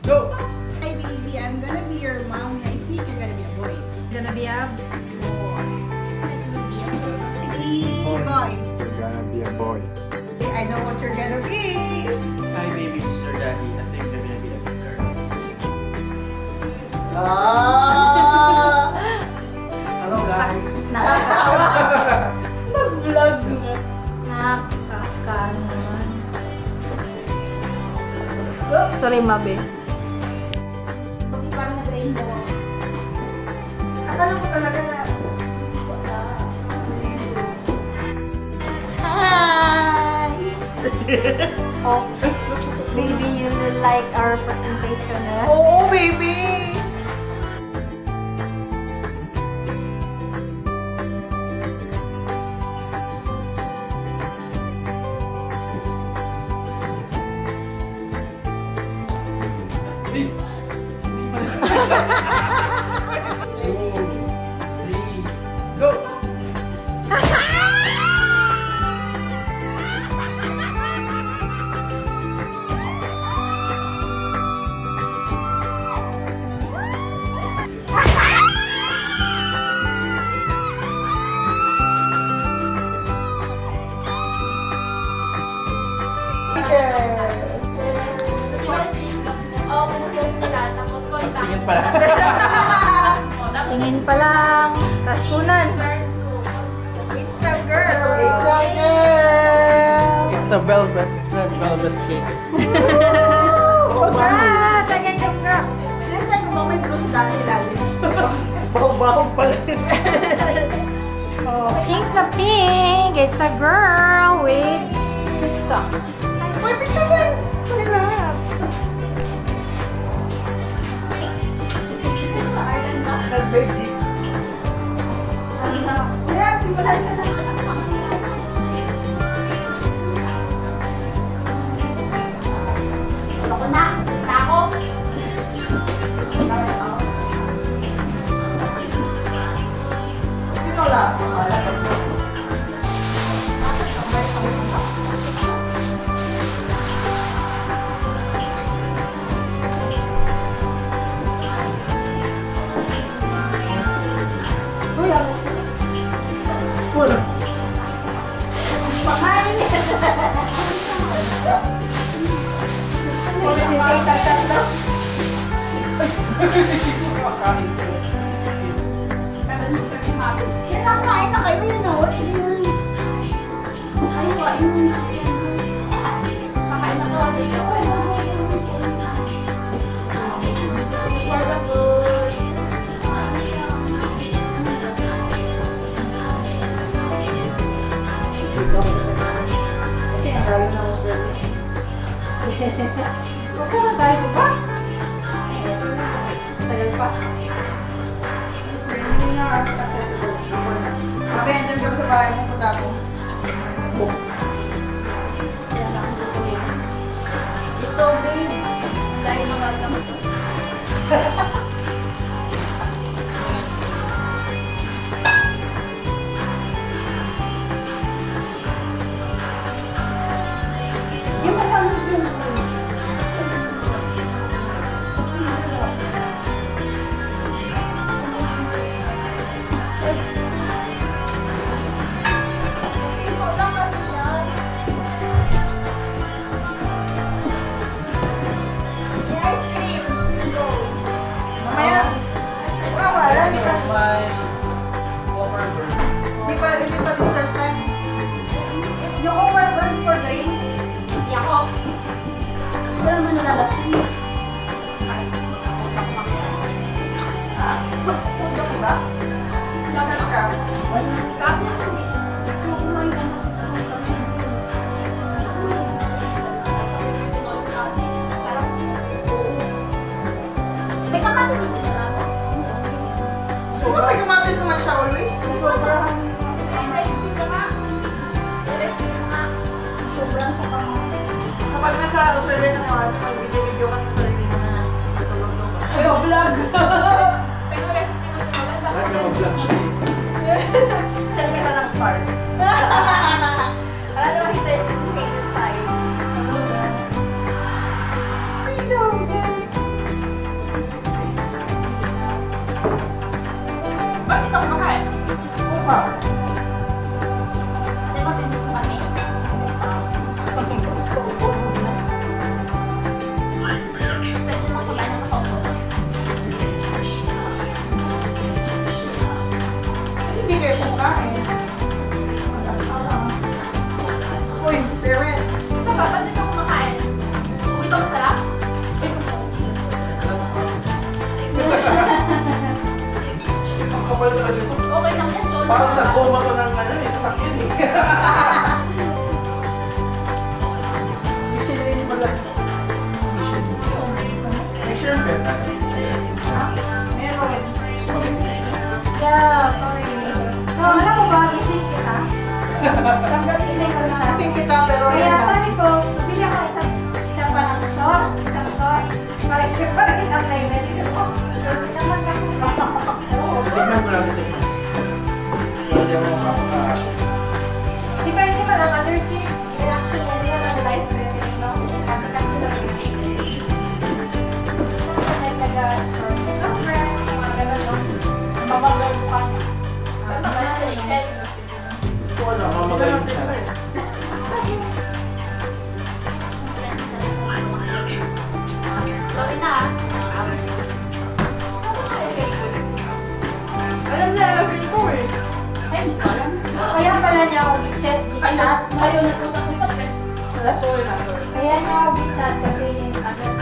Go! Hi baby, I'm gonna be your mommy. I think you're gonna be a boy. Gonna be a boy. Boy. You're gonna be a boy. I know what you're gonna be. Hi baby, this is your daddy. I think you're gonna be a girl. Hello guys. Vlog na. Nakakanuan. Sorry, Mabe. Parang nag-rainbow. Akala ko talaga na. Hi! Oh, baby, you like our presentation, eh? Oo, baby! Go! Tingin pala. Tingin pa lang. Tas kunan. It's a girl! It's a girl! It's a velvet, red velvet cake. Ah, tanyan yung girl. Sinasay ko ba may gusto dati lagi? Baho-baho pala. Oh, pink na pink. It's a girl with sister. Boy, picture ko yun! Sorry lahat. Nag-baby. Ayan, simulan ka na. Ako na. Isa ako. Sino lang? Wala. Yan ang kain na kayo yun, oh. Ay, kain. Kakain na ko. For the food. Kasi ang dami na mas well. Okay na tayo ba? Tagal pa. Hindi na accessible. Mamaya, andyan ka sa bahay mo, punta ako. Ito, babe. Dahil mabata mo ito. Yung malamig yun. Mamaya. Wala, hindi pa. My overburn. Hindi pa dessert time. Yung overburn for drinks. Hindi ako. Wala naman nalalasin. Tulog ba? Massage ka? Tapos yung business. Kumain ka na. May kamatis mo din na. Oo, may kamatis naman siya always. Sobrang. Sobrang sa kamatis. Kapag nasa Australia ka naman, mag-video-video ka sa sarili mo na natulog-tog. Ay, vlog! Bakit ka mag-vlog siya? Send kita ng stars. Alam naman kita yung simultaneous tayo. Hello, guys! Pwede naman kumain ng pangko. Hindi kayo kumakain. Uy, parents. Sa ba? Ba't ito kumakain? Di ba masarap? Ang kapal talaga ito. Okay lang yan. Parang sa goma ko ng sasakyan eh. Michelin pala. May shrimp eh. Meron. Yeah, sorry. No, alam mo ba, itin kita? Tanggalin itin ko na. Ating kita pero Kaya yun na. sabi ko, bili ako isa pa ng sauce. Isang sauce. Para isa pa rin ang kainin. Hindi naman kasi pa. Tignan ko lang ito. Hindi ako makapaka... Depende pa ng allergic reaction niya nila ng life-threatening, no? Kati-kati lang yun. Nag-short. Mga ganun, no? Mabagal mo ka niya. Sa pag-selected. Wala, mamagaling siya. Sorry na ah. Alam na, alam ko eh. Ay, hindi ko alam. Kaya pala niya ako bitchat. Ayaw, ayaw nagpunta ko sa test. Sorry na, sorry. Kaya niya ako bitchat kasi agad